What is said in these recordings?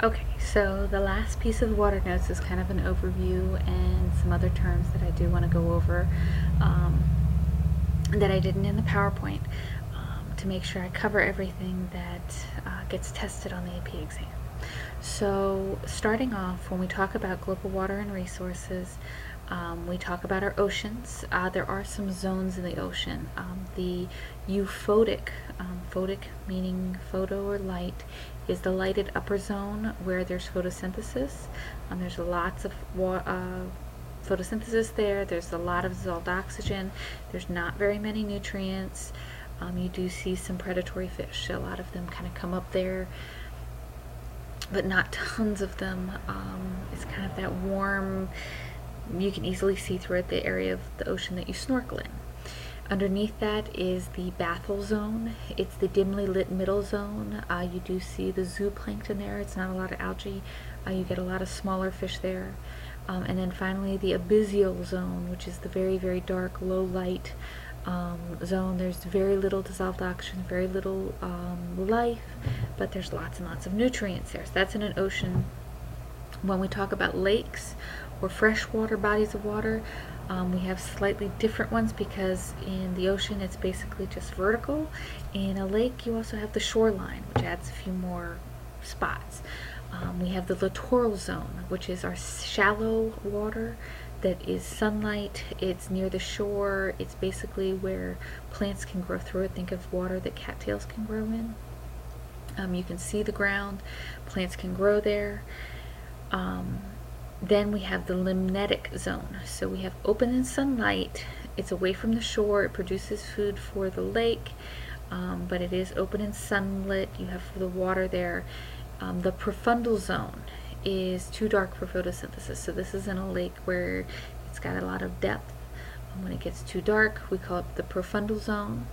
Okay, so the last piece of the water notes is kind of an overview and some other terms that I do want to go over um, that I didn't in the PowerPoint to make sure I cover everything that gets tested on the AP exam. So, starting off, when we talk about global water and resources, we talk about our oceans. There are some zones in the ocean. The euphotic, photic meaning photo or light, is the lighted upper zone where there's photosynthesis. There's lots of photosynthesis there. There's a lot of dissolved oxygen. There's not very many nutrients. You do see some predatory fish. A lot of them kind of come up there, but not tons of them. It's kind of that warm, you can easily see through it the area of the ocean that you snorkel in. Underneath that is the bathyl zone. It's the dimly lit middle zone. You do see the zooplankton there. It's not a lot of algae. You get a lot of smaller fish there. And then finally the abyssal zone, which is the very, very dark, low light zone. There's very little dissolved oxygen, very little life, but there's lots and lots of nutrients there. So that's in an ocean. When we talk about lakes or freshwater bodies of water, we have slightly different ones because in the ocean it's basically just vertical. In a lake, you also have the shoreline, which adds a few more spots. We have the littoral zone, which is our shallow water that is sunlight. It's near the shore. It's basically where plants can grow through it. Think of water that cattails can grow in. You can see the ground. Plants can grow there. Then we have the limnetic zone. So we have open in sunlight. It's away from the shore. It produces food for the lake, but it is open and sunlit. You have the water there. The profundal zone is too dark for photosynthesis. So this is in a lake where it's got a lot of depth. When it gets too dark, we call it the profundal zone.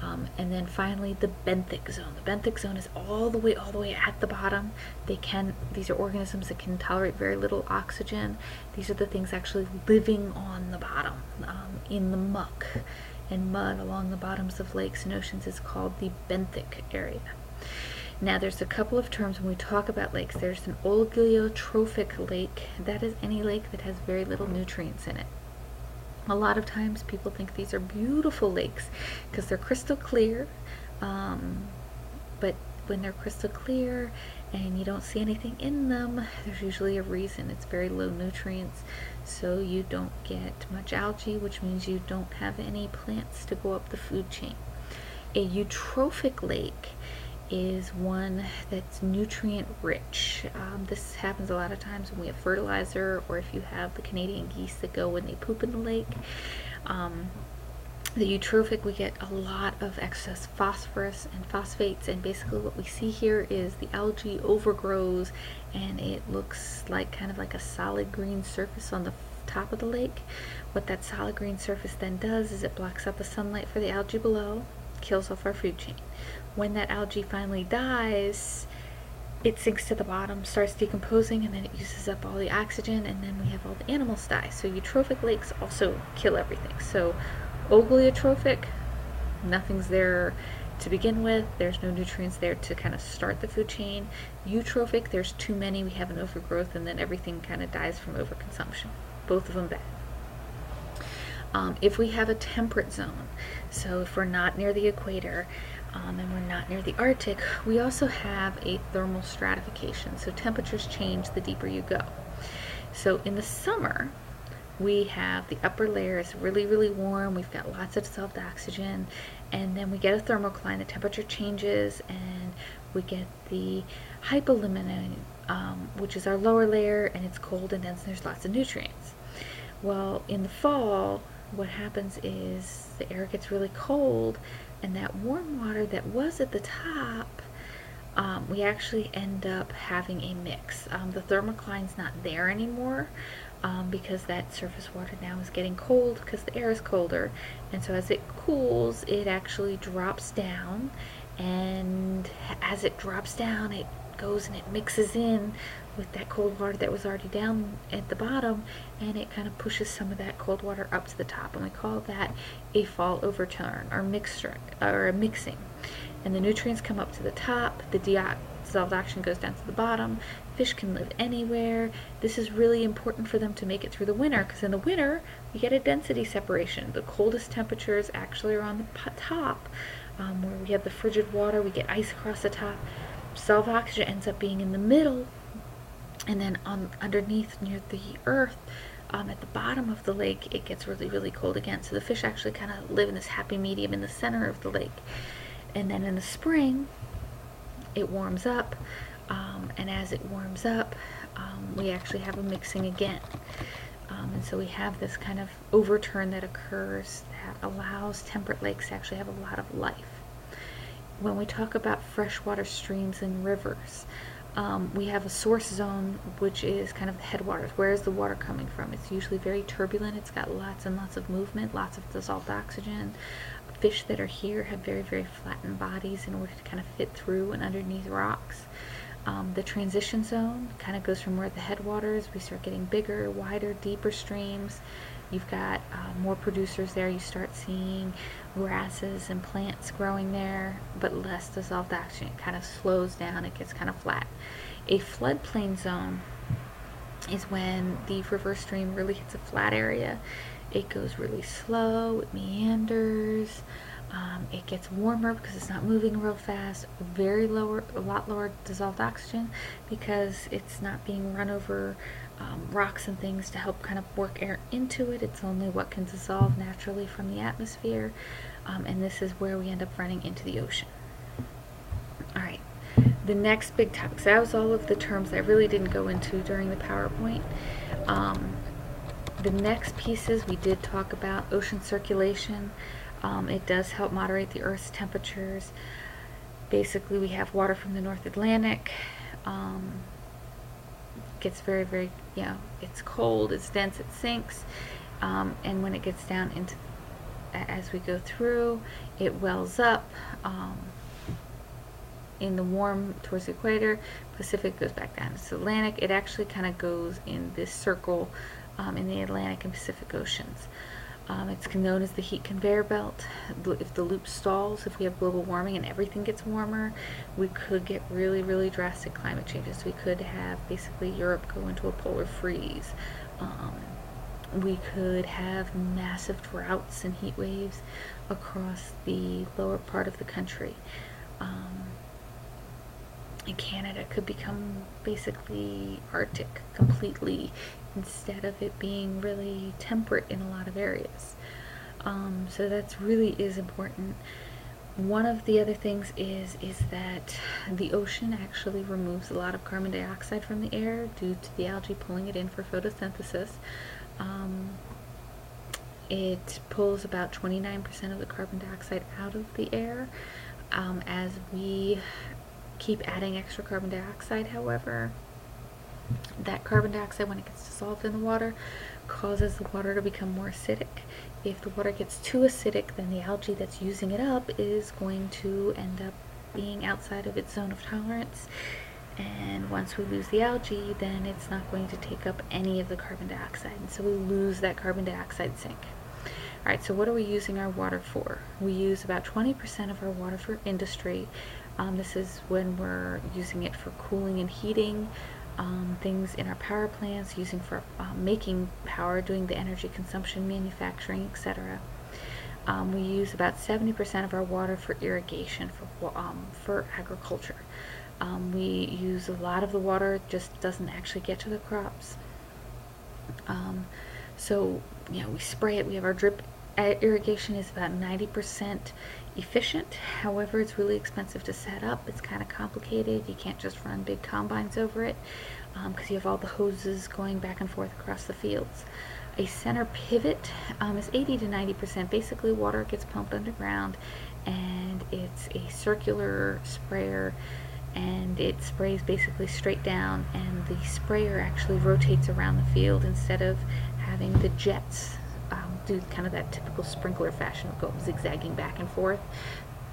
And then finally the benthic zone. The benthic zone is all the way at the bottom. These are organisms that can tolerate very little oxygen. These are the things actually living on the bottom, in the muck and mud along the bottoms of lakes and oceans is called the benthic area. Now there's a couple of terms when we talk about lakes. There's an oligotrophic lake. That is any lake that has very little nutrients in it. A lot of times people think these are beautiful lakes because they're crystal clear, but when they're crystal clear and you don't see anything in them, there's usually a reason. It's very low nutrients, so you don't get much algae, which means you don't have any plants to go up the food chain. A eutrophic lake is one that's nutrient rich. This happens a lot of times when we have fertilizer, or if you have the Canadian geese that go when they poop in the lake. The eutrophic, we get a lot of excess phosphorus and phosphates, and basically what we see here is the algae overgrows and it looks like kind of like a solid green surface on the top of the lake. What that solid green surface then does is it blocks out the sunlight for the algae below, kills off our food chain. When that algae finally dies, it sinks to the bottom, starts decomposing, and then it uses up all the oxygen, and then we have all the animals die. So eutrophic lakes also kill everything. So oligotrophic, nothing's there to begin with. There's no nutrients there to kind of start the food chain. Eutrophic, there's too many. We have an overgrowth, and then everything kind of dies from overconsumption. Both of them bad. If we have a temperate zone, so if we're not near the equator, and we're not near the Arctic, we also have a thermal stratification. So temperatures change the deeper you go. So in the summer, we have the upper layer is really, really warm. We've got lots of dissolved oxygen. And then we get a thermocline. The temperature changes, and we get the hypolimina, which is our lower layer, and it's cold and dense, and there's lots of nutrients. Well, in the fall, what happens is the air gets really cold, and that warm water that was at the top, we actually end up having a mix. The thermocline's not there anymore because that surface water now is getting cold because the air is colder, and so as it cools, it actually drops down, and as it drops down, it goes and it mixes in with that cold water that was already down at the bottom, and it kind of pushes some of that cold water up to the top, and we call that a fall overturn or mixture or a mixing. And the nutrients come up to the top, the dissolved oxygen goes down to the bottom. Fish can live anywhere. This is really important for them to make it through the winter, because in the winter we get a density separation. The coldest temperatures actually are on the top, where we have the frigid water, we get ice across the top. Dissolved oxygen ends up being in the middle, and then underneath near the earth, at the bottom of the lake, it gets really, really cold again. So the fish actually kind of live in this happy medium in the center of the lake. And then in the spring, it warms up, and as it warms up, we actually have a mixing again. And so we have this kind of overturn that occurs that allows temperate lakes to actually have a lot of life. When we talk about freshwater streams and rivers, we have a source zone, which is kind of the headwaters. Where is the water coming from? It's usually very turbulent. It's got lots and lots of movement, lots of dissolved oxygen. Fish that are here have very, very flattened bodies in order to kind of fit through and underneath rocks. The transition zone kind of goes from where the headwaters, we start getting bigger, wider, deeper streams. You've got more producers there. You start seeing grasses and plants growing there, but less dissolved oxygen. It kind of slows down. It gets kind of flat. A floodplain zone is when the river stream really hits a flat area. It goes really slow. It meanders. It gets warmer because it's not moving real fast. A lot lower dissolved oxygen because it's not being run over rocks and things to help kind of work air into it. It's only what can dissolve naturally from the atmosphere, and this is where we end up running into the ocean. All right, the next big topic. So that was all of the terms I really didn't go into during the PowerPoint. The next pieces we did talk about ocean circulation. It does help moderate the Earth's temperatures. Basically, we have water from the North Atlantic. Gets very, very, it's cold, it's dense, it sinks, and when it gets down into, as we go through, it wells up in the warm towards the equator. Pacific goes back down to the Atlantic. It actually kind of goes in this circle in the Atlantic and Pacific Oceans. It's known as the heat conveyor belt. If the loop stalls, if we have global warming and everything gets warmer, we could get really, really drastic climate changes. We could have basically Europe go into a polar freeze. We could have massive droughts and heat waves across the lower part of the country. Canada could become basically Arctic completely, instead of it being really temperate in a lot of areas. So that's really is important. One of the other things is that the ocean actually removes a lot of carbon dioxide from the air due to the algae pulling it in for photosynthesis. It pulls about 29% of the carbon dioxide out of the air. As we keep adding extra carbon dioxide, however, that carbon dioxide, when it gets dissolved in the water, causes the water to become more acidic. If the water gets too acidic, then the algae that's using it up is going to end up being outside of its zone of tolerance. And once we lose the algae, then it's not going to take up any of the carbon dioxide, and so we lose that carbon dioxide sink. Alright, so what are we using our water for? We use about 20% of our water for industry. This is when we're using it for cooling and heating, things in our power plants, using for making power, doing the energy consumption, manufacturing, etc. We use about 70% of our water for irrigation, for agriculture. We use a lot of the water, just doesn't actually get to the crops. So, we spray it. We have our drip irrigation is about 90% efficient. However, it's really expensive to set up. It's kind of complicated. You can't just run big combines over it because you have all the hoses going back and forth across the fields. A center pivot is 80 to 90%. Basically, water gets pumped underground, and it's a circular sprayer, and it sprays basically straight down, and the sprayer actually rotates around the field instead of having the jets do kind of that typical sprinkler fashion of go zigzagging back and forth.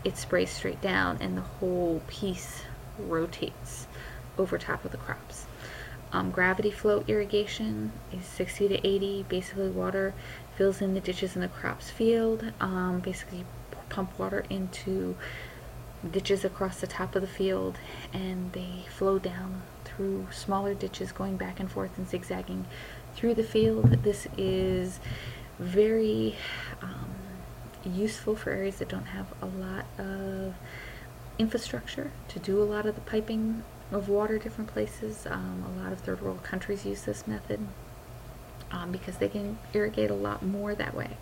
It sprays straight down, and the whole piece rotates over top of the crops. Gravity flow irrigation is 60 to 80. Basically, water fills in the ditches in the crops field. Basically, you pump water into ditches across the top of the field, and they flow down through smaller ditches going back and forth and zigzagging through the field. This is very useful for areas that don't have a lot of infrastructure to do a lot of the piping of water different places. A lot of third world countries use this method because they can irrigate a lot more that way.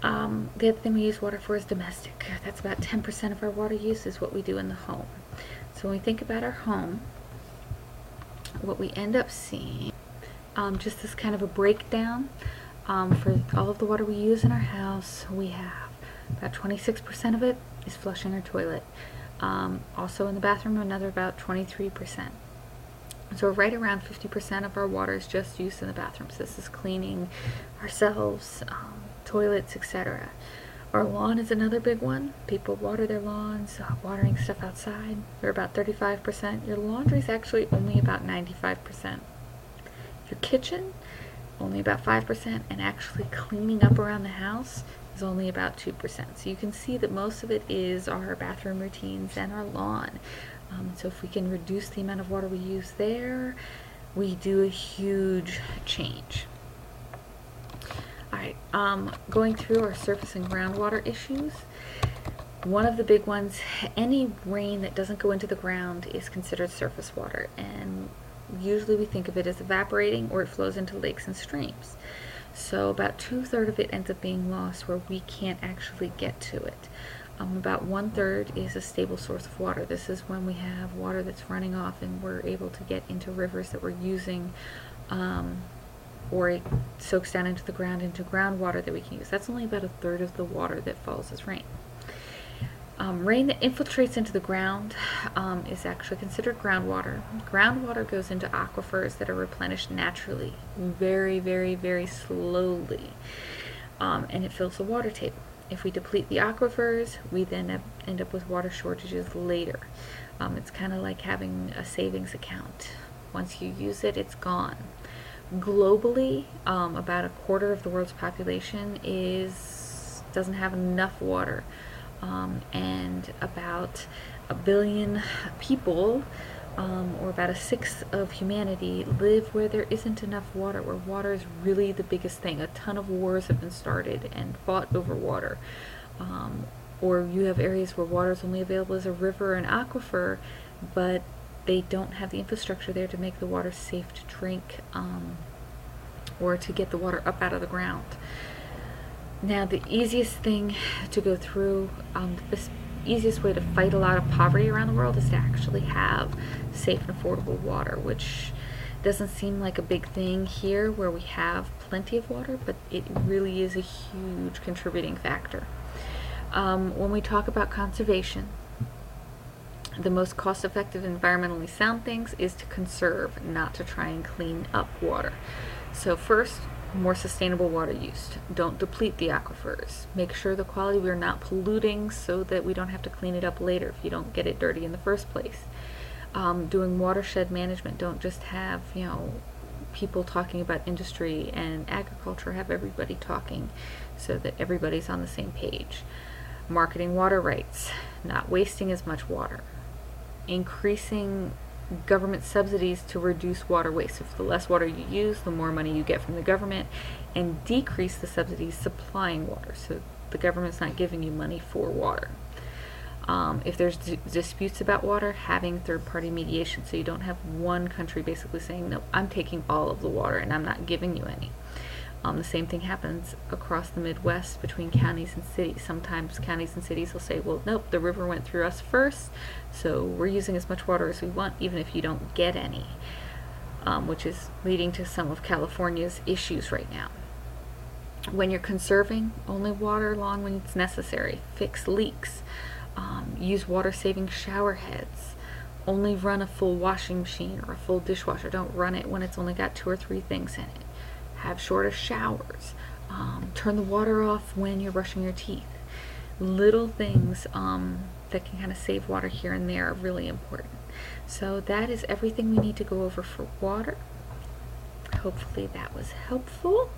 The other thing we use water for is domestic. That's about 10% of our water use is what we do in the home. So when we think about our home, what we end up seeing, just this kind of a breakdown for all of the water we use in our house. We have about 26% of it is flushing our toilet. Also in the bathroom, another about 23%. So right around 50% of our water is just used in the bathrooms. This is cleaning ourselves, toilets, etc. Our lawn is another big one. People water their lawns, watering stuff outside. They're about 35%. Your laundry is actually only about 95%. Your kitchen, only about 5%, and actually cleaning up around the house is only about 2%. So you can see that most of it is our bathroom routines and our lawn. So if we can reduce the amount of water we use there, we do a huge change. Alright, going through our surface and groundwater issues. One of the big ones, any rain that doesn't go into the ground is considered surface water, and usually we think of it as evaporating or it flows into lakes and streams. So about 2/3 of it ends up being lost where we can't actually get to it. About 1/3 is a stable source of water. This is when we have water that's running off and we're able to get into rivers that we're using, or it soaks down into the ground, into groundwater that we can use. That's only about 1/3 of the water that falls as rain. Rain that infiltrates into the ground is actually considered groundwater. Groundwater goes into aquifers that are replenished naturally, very, very, very slowly, and it fills the water table. If we deplete the aquifers, we then end up with water shortages later. It's kind of like having a savings account. Once you use it, it's gone. Globally, about 1/4 of the world's population doesn't have enough water. And about 1 billion people, or about 1/6 of humanity, live where there isn't enough water, where water is really the biggest thing. A ton of wars have been started and fought over water. Or you have areas where water is only available as a river or an aquifer, but they don't have the infrastructure there to make the water safe to drink, or to get the water up out of the ground. Now, the easiest thing to go through, the easiest way to fight a lot of poverty around the world is to actually have safe and affordable water, which doesn't seem like a big thing here where we have plenty of water, but it really is a huge contributing factor. When we talk about conservation, the most cost-effective, environmentally sound things is to conserve, not to try and clean up water. So first, more sustainable water use. Don't deplete the aquifers. Make sure the quality, we're not polluting so that we don't have to clean it up later if you don't get it dirty in the first place. Doing watershed management. Don't just have, people talking about industry and agriculture. Have everybody talking so that everybody's on the same page. Marketing water rights. Not wasting as much water. Increasing government subsidies to reduce water waste. If the less water you use, the more money you get from the government, and decrease the subsidies supplying water, so the government's not giving you money for water. If there's disputes about water, having third-party mediation, so you don't have one country basically saying, no, I'm taking all of the water and I'm not giving you any. The same thing happens across the Midwest between counties and cities. Sometimes counties and cities will say, well, nope, the river went through us first, so we're using as much water as we want, even if you don't get any, which is leading to some of California's issues right now. When you're conserving, only water along when it's necessary. Fix leaks. Use water-saving shower heads. Only run a full washing machine or a full dishwasher. Don't run it when it's only got 2 or 3 things in it. Have shorter showers. Turn the water off when you're brushing your teeth. Little things that can kind of save water here and there are really important. So that is everything we need to go over for water. Hopefully that was helpful.